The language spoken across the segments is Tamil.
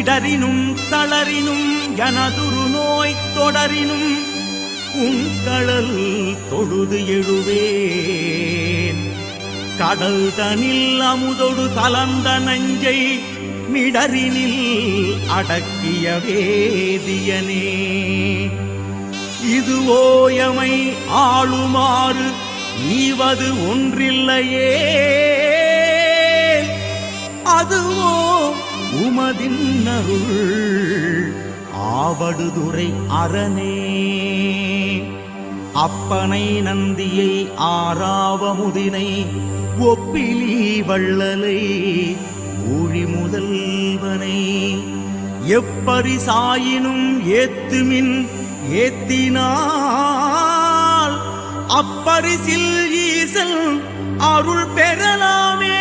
இடரினும் தளரினும் எனதுரு நோய் தொடரினும் உங்கடல் தொழுது எழுவேன். கடல் தனில் அமுதொடு கலந்த நஞ்சை மிடரினில் அடக்கிய வேதியனே. இது ஓயமை ஆளுமாறு ஈவது ஒன்றில்லையே, அதுவோ உமதின் அருள் ஆவடுதுறை அரணே. அப்பனை நந்தியை ஆறாவமுதினை ஒப்பிலி வள்ளலை ஊழி முதல்வனை எப்பரிசாயினும் ஏத்துமின் ஏத்தினால் அப்பரிசில் ஈசல் அருள் பெறலாமே.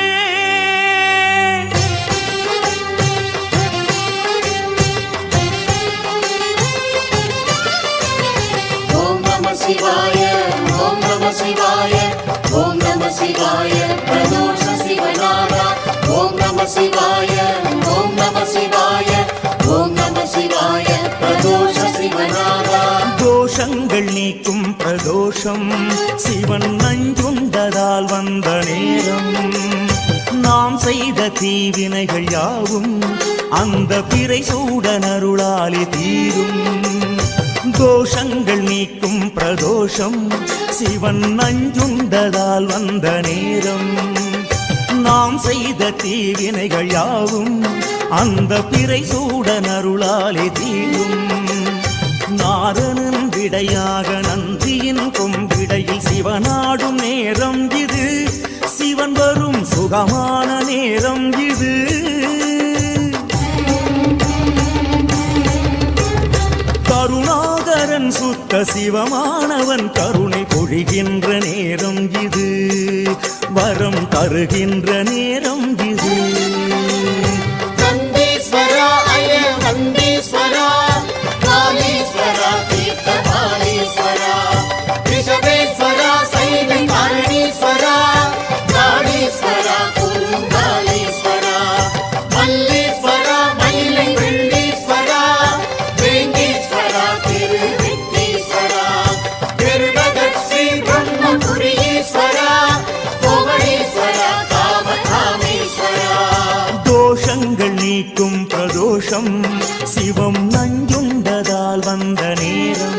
ஓம் நம சிவாய, ஓம் நம சிவாய, ஓம் நம சிவாய பிரதோஷ சிவநாதா. ஓம் நம சிவாய, ஓம் நம சிவாய, ஓம் நம சிவாய பிரதோஷ சிவநாதா. தோஷங்கள் நீக்கும் பிரதோஷம் சிவன் நஞ்சுண்டதால் வந்த நேரம். நாம் செய்த தீவினைகள் யாவும் அந்த பிறை சூடனருளாலே தீரும். தோஷங்கள் நீக்கும் பிரதோஷம் சிவன் நஞ்சுண்டதால் வந்த நேரம். நாம் செய்த தீவினைகள் யாவும் அந்த பிறை சூடனருளாலே தீரும். நாரணன் விடையாக நந்தியின் கொம்பிடையில் சிவனாடும் நேரம் இது. சிவன் வரும் சுகமான நேரம் இது. கருணாகரன் சுத்த சிவமானவன் கருணை பொழிகின்ற நேரம் இது. வரம் தருகின்ற நேரம் இது. நந்தீஸ்வரா அய நந்தீஸ்வரா, காளீஸ்வரா தீர்த்த காளீஸ்வரா, ரிஷபேஸ்வரா சைன காரணீஸ்வரா, காளீஸ்வரா குருங்காளீஸ்வரா, மல்லீஸ்வரா மயிலை வெள்ளீஸ்வரா, வேங்கீஸ்வரா திருவிட்டீஸ்வரா, திருபதஸ்ரீ பிரம்மபுரீஸ்வரா, கோவளீஸ்வரா காமகாமீஸ்வரா. தோஷங்கள் நீக்கும் பிரதோஷம் சிவம் நஞ்சுண்டதால் வந்த நேரம்.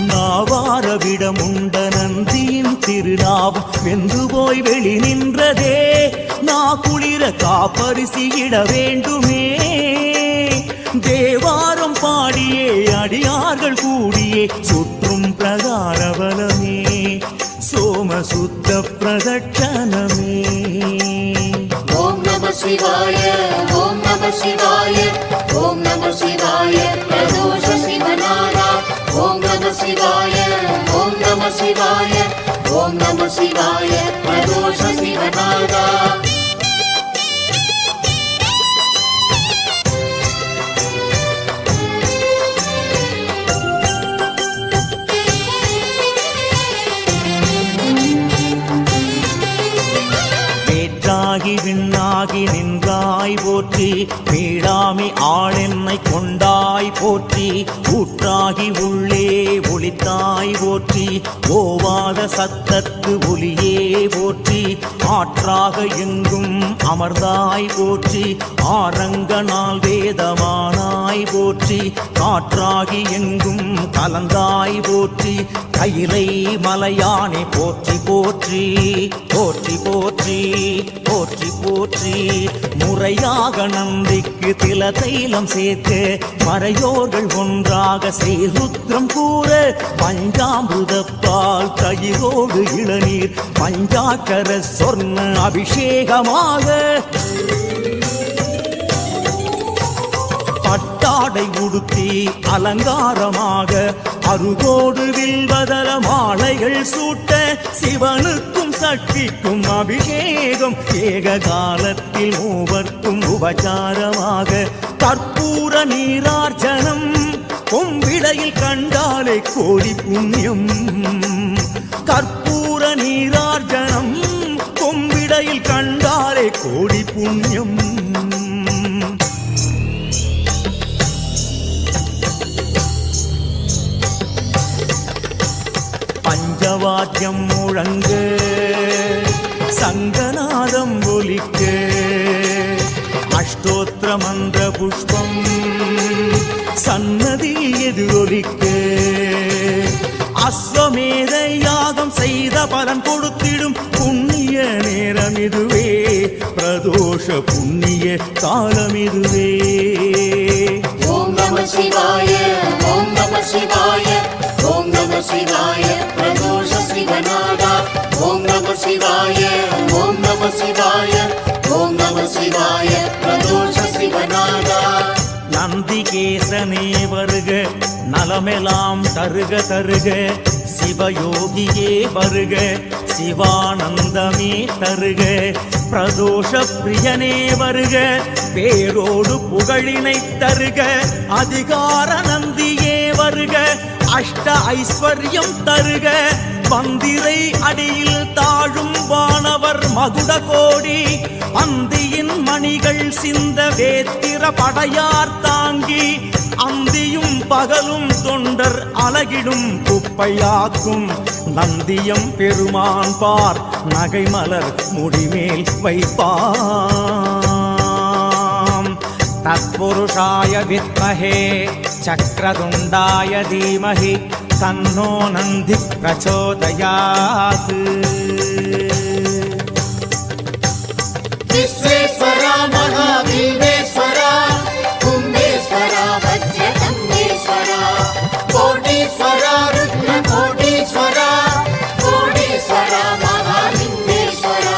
நாவாரவிடமுண்ட நந்தியின் திருநாவும் வெந்து போய் வெளி நின்றதே. நா குளிர காப்பரிசியிட வேண்டுமே. தேவாரம் பாடியே அடியார்கள் கூடியே சுற்றும் பிரகாரவலமே சோமசுத்த பிரதட்சணமே. ஓம் நம சிவாய, ஓம் நம சிவாய, ஓம் நம சிவாய பிரதோஷ சிவநாதா. ஓம் நம சிவாய, ஓம் நம சிவாய, ஓம் நம சிவாய பிரதோஷ சிவநாதா. வேற்றாகி விண்ணாகி நின்றாய் போற்றி, மீளாமி ஆளென்னை கொண்டாய் போற்றி. ஊற்றாகி உள்ளே ஒளித்தாய் போற்றி, ஓவாத சத்தத்து ஒலியே போற்றி. ஆற்றாக எங்கும் அமர்ந்தாய் போற்றி, ஆரங்கனால் வேதமானாய் போற்றி. காற்றாகி எங்கும் கலந்தாய் போற்றி, கையிலை மலையானே போற்றி போற்றி போற்றி போற்றி போற்றி போற்றி. முறையாக நந்திக்கு தில தைலம் சேர்த்து மறையோர்கள் ஒன்றாக செய்ருத்ரம் கூற, பஞ்சாமிருதப்பால் தயிரோடு இளநீர் பஞ்சாக்கர சொர்ண அபிஷேகமாக பட்டாடை உடுத்தி அலங்காரமாக அருகோடு வில்வதல மாலைகள் சூட்ட, சிவனுக்கும் சக்திக்கும் அபிஷேகம் ஏக காலத்தில் மூவர்க்கும் உபச்சாரமாக. கற்பூர நீரார்ச்சனம் கொம்பிடையில் கண்டாலே கோடி புண்ணியம். கற்பூர நீரார்ச்சனம் கொம்பிடையில் கண்டாலே கோடி புண்ணியம். பஞ்சவாத்தியம் முழங்க சங்கநாதம் ஒலிக்க அஷ்டோத்திர மந்திர புஷ்பம் சன்னதியில் எதிரொலிக்க அஸ்வமேத யாகம் செய்த பலன் கொடுத்திடும் புண்ணிய நேரம் இதுவே பிரதோஷ புண்ணிய காலம் இதுவே ஓம் நம சிவாய ஓம் நம சிவாய ஓம் நம சிவாய பிரதோஷ சிவநாதா ஓம் நம சிவாய ஓம் நம சிவாய ஓம் நம சிவாய பிரதோஷ சிவநாதா நந்திகேசனே வருக நலமெல்லாம் தருக தருக சிவயோகியே வருக சிவானந்தமே தருக பிரதோஷ பிரியனே வருக பேரோடு புகழினை தருக அதிகார நந்தியே வருக அஷ்ட ஐஸ்வர்யம் தருக பந்திரை அடியில் தாழும் வானவர் மகுட கோடி அந்தியின் மணிகள் சிந்த வேத்திர படையார் தாங்கி அந்தியும் பகலும் தொண்டர் அலகிடும் குப்பையாக்கும் நந்தியம் பெருமான் பார் நகைமலர் முடிமேல் வைப்பாம் தத்புருஷாய வித்மஹே சக்ரதுண்டாய தீமஹி தன்னோ நந்தி பிரச்சோதயாத் விஸ்வேஸ்வரா மகாபீமேஸ்வரா கும்பேஸ்வரா வஜ்ரகம்பேஸ்வரா கோடீஸ்வரா ருத்ர கோடீஸ்வரா கோடீஸ்வரா மகாலிங்கேஸ்வரா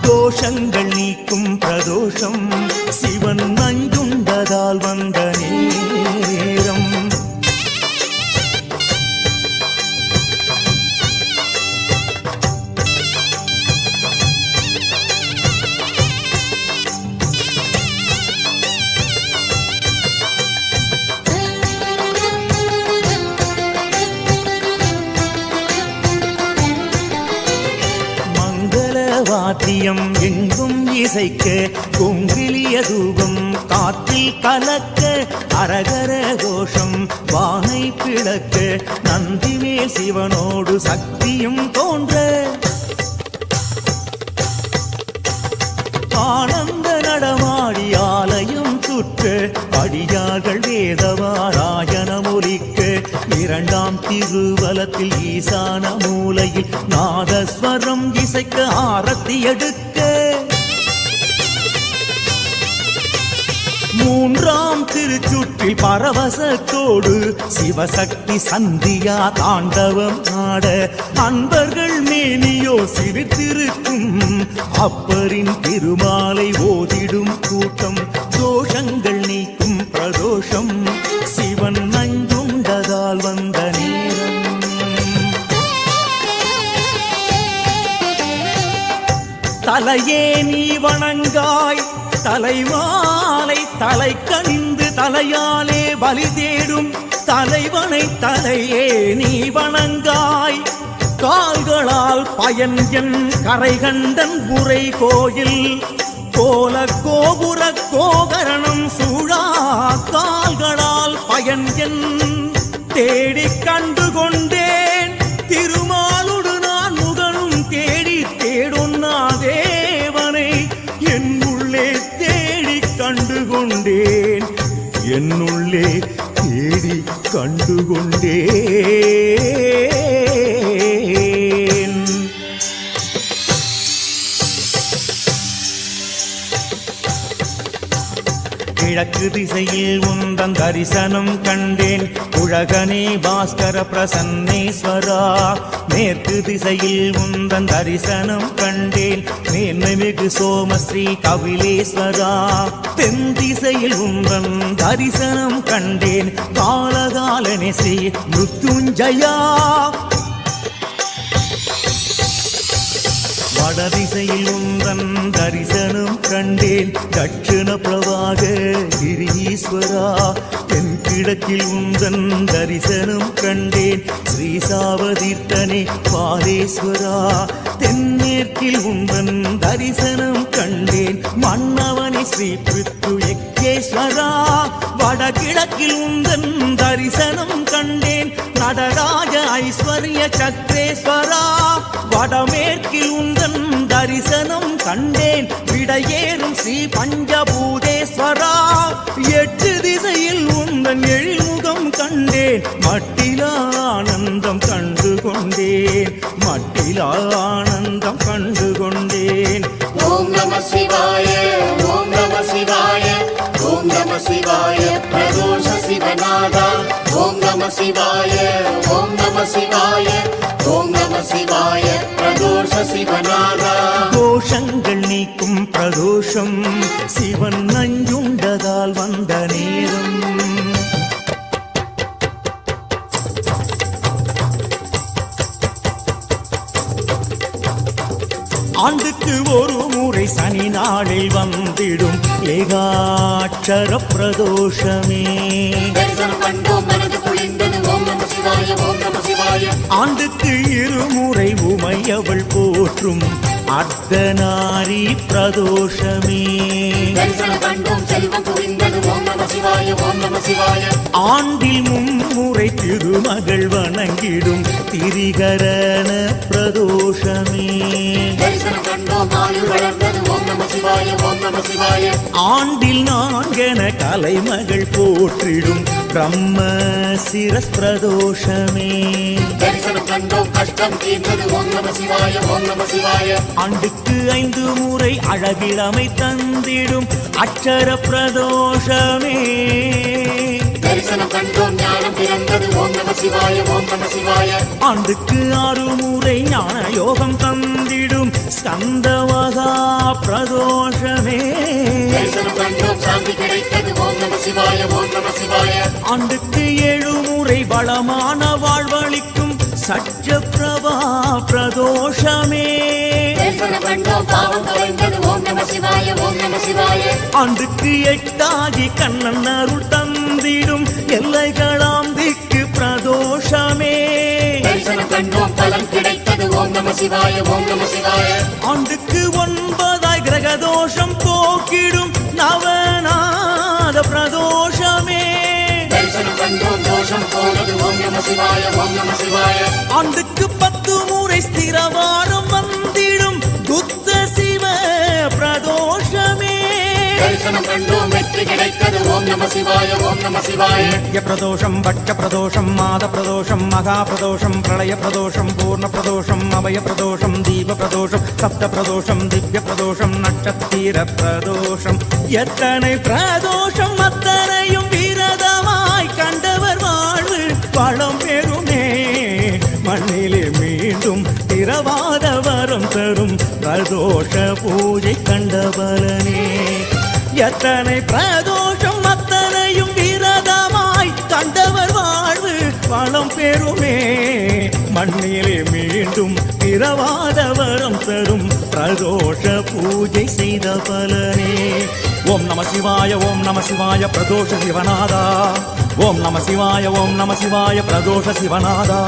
தோஷங்கள் நீக்கும் பிரதோஷம் சிவன் நஞ்சுண்டதால் வந்த நேரம் வாத்தியம் எங்கும் இசைக்க கொங்கிலிய தூபம் காற்றில் கலக்க அரகர கோஷம் வானை பிளக்க நந்திமேல் சிவனோடு சக்தியும் தோன்ற ஆனந்த நடமாடி ஆலயம் சுற்ற அடியார்கள் வேதவாராயணம் ஒலிக்க இரண்டாம் திருவலத்தில் ஈசான மூலையில் நாதஸ்வரம் இசைக்க ஆரத்தி எடுக்க மூன்றாம் திருச்சுற்றில் பரவசத்தோடு சிவசக்தி சந்தியா தாண்டவம் ஆட அன்பர்கள் மேனியோ சிரித்திருக்கும் அப்பரின் திருமாலை ஓதிடும் கூட்டம் தோஷங்கள் நீக்கும் பிரதோஷம் சிவன் நஞ்சுண்டதால் வந்த நேரம் தலையே நீ வணங்காய் தலைமாலை தலை கணிந்து தலையாலே பலி தேடும் தலைவனை தலையே நீ வணங்காய் கால்களால் பயன் என் கரைகண்டன் புரை கோயில் கோல கோபுர கோகரணம் சூழா கால்களால் பயன் என் தேடிக் கண்டு கொண்டேன் திருமாலுடு நான் முகனும் தேடி தேடுன்னா தேவனை என்னுள்ளே தேடி கண்டு கொண்டேன் என்னுள்ளே தேடி கண்டு கொண்டேன் கிழக்கு திசையில் உந்தன் தரிசனம் கண்டேன் உலகனே பாஸ்கர பிரசன்னேஸ்வரா மேற்கு திசையில் உந்தன் தரிசனம் கண்டேன் மேன்மைமிகு சோமஸ்ரீ கபிலேஸ்வரா தென் திசையில் உந்தன் தரிசனம் கண்டேன் காலகாலனே ஸ்ரீ மிருத்யுஞ்சயா வடதிசையில் உந்தன் தரிசனம் கண்டேன் தட்சிண பிரவாக கிரீஸ்வரா தென்கிழக்கில் உந்தன் தரிசனம் கண்டேன் ஸ்ரீசாவதீர்த்தனே பாலேஸ்வரா தென்மேற்கில் உந்தன் தரிசனம் கண்டேன் மன்னவனே ஸ்ரீ பிருத்து யக்கேஸ்வரா வடகிழக்கில் உந்தன் தரிசனம் கண்டேன் நடராஜ ஐஸ்வர்ய சக்ரேஸ்வரா வடமேற்கில் உந்தன் தரிசனம் கண்டேன் விடையேறும் ஸ்ரீ பஞ்சபூதேஸ்வரா எட்டு திசையில் உந்தன் எழில்முகம் கண்டேன் மட்டிலா ஆனந்தம் கண்டு கொண்டேன் மட்டிலா ஆனந்தம் கண்டு கொண்டேன் ஓம் நம சிவாய ஓம் நம சிவாய ஓம் நம சிவாய பிரதோஷ சிவநாதா ஓம் நம சிவாய ஓம் நம சிவாய ஓம் நம சிவாய பிரதோஷ சிவநாதா தோஷங்கள் நீக்கும் பிரதோஷம் சிவன் நஞ்சுண்டதால் வந்த நேரம் ஆண்டுக்கு ஒரு முறை சனி நாளில் வந்திடும் ஏகாட்சர பிரதோஷமே தரிசனம் கண்டோம் மனது குளிர்ந்தது ஓம் நம சிவாய ஓம் நம சிவாய ஆண்டுக்கு இருமுறை உமையவள் போற்றும் அர்த்தநாரி பிரதோஷமே தரிசனம் கண்டோம் செல்வம் குவிந்தது ஓம் நம சிவாய ஓம் நம சிவாய ஆண்டில் மும்முறை திருமகள் வணங்கிடும் திரிகரண பிரதோஷமே தரிசனம் கண்டோம் ஆயுள் வளர்ந்தது ஓம் நம சிவாய ஓம் நம சிவாய ஆண்டில் நான்கென கலைமகள் போற்றிடும் பிரம்ம சிரஸ் பிரதோஷமே தரிசனம் கண்டோம் கஷ்டம் தீர்ந்தது ஓம் நம சிவாய ஓம் நம சிவாய ஆண்டுக்கு 5 முறை அழகிழமை தந்திடும் அட்சர பிரதோஷமே தரிசனம் கண்டோம் ஞானம் பிறந்தது ஓம் நம சிவாய ஓம் நம சிவாய ஆண்டுக்கு 6 முறை ஞான யோகம் தந்திடும் ஸ்கந்தவகா பிரதோஷமே தரிசனம் கண்டோம் சாந்தி கிடைத்தது ஓம் நம சிவாய ஓம் நம சிவாய ஆண்டுக்கு 7 முறை வளமான வாழ்வளிக்கும் சட்ச பிரபா பிரதோஷமே தரிசனம் கண்டோம் பாவம் தொலைந்தது ஓம் நம சிவாய ஓம் நம சிவாய ஆண்டுக்கு 8 ஆகி கண்ணன் அருள் தந்திடும் எல்லைகளாம் திக்கு பிரதோஷமே தரிசனம் கண்டோம் பலன் கிடைத்தது ஓம் நம சிவாய ஓம் நம சிவாய ஆண்டுக்கு 9 கிரகதோஷம் போக்கிடும் நவநாத பிரதோஷமே தரிசனம் கண்டோம் தோஷம் போனது ஓம் நம சிவாய ஓம் நம சிவாய ஆண்டுக்கு 10 முறை ஸ்திரவாரம் வந்திடும் புத்த சிவ பிரதோஷமே தரிசனம் கண்டோம் வெற்றி கிடைத்தது ஓம் நம சிவாய ஓம் நம சிவாய ய பிரதோஷம் பட்ச பிரதோஷம் மாத பிரதோஷம் மகா பிரதோஷம் பிரளய பிரதோஷம் பூர்ண பிரதோஷம் அபய பிரதோஷம் தீப பிரதோஷம் சப்த பிரதோஷம் திவ்ய பிரதோஷம் நட்சத்திர பிரதோஷம் எத்தனை பிரதோஷம் அத்தனையும் விரதமாய் கண்டவர் வாழ்வு வளம் பெறுமே மண்ணிலே மீண்டும் திரவாத வரம் தரும் பிரதோஷ பூஜை கண்டபலனே எத்தனை பிரதோஷம் அத்தனையும் விரதமாய் கண்டவர் வாழ்வு வளம் பெறுமே மண்ணிலே மீண்டும் திரவாத வரம் தரும் பிரதோஷ பூஜை செய்த பலனே ஓம் நம சிவாய ஓம் நம சிவாய பிரதோஷ சிவநாதா ஓம் நம சிவாய ஓம் நம சிவாய பிரதோஷ சிவநாதா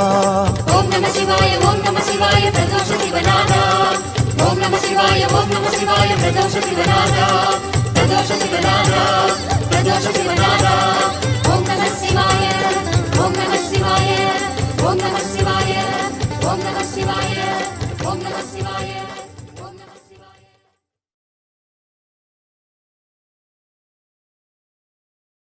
ஓம் நம சிவாய ஓம் நம சிவாய பிரதோஷ சிவநாதா ஓம் நம சிவாய ஓம் நம சிவாய பிரதோஷ சிவநாதா பிரதோஷ சிவநாதா பிரதோஷ சிவநாதா ஓம் நம சிவாய ஓம் நம சிவாய ஓம் நம சிவாய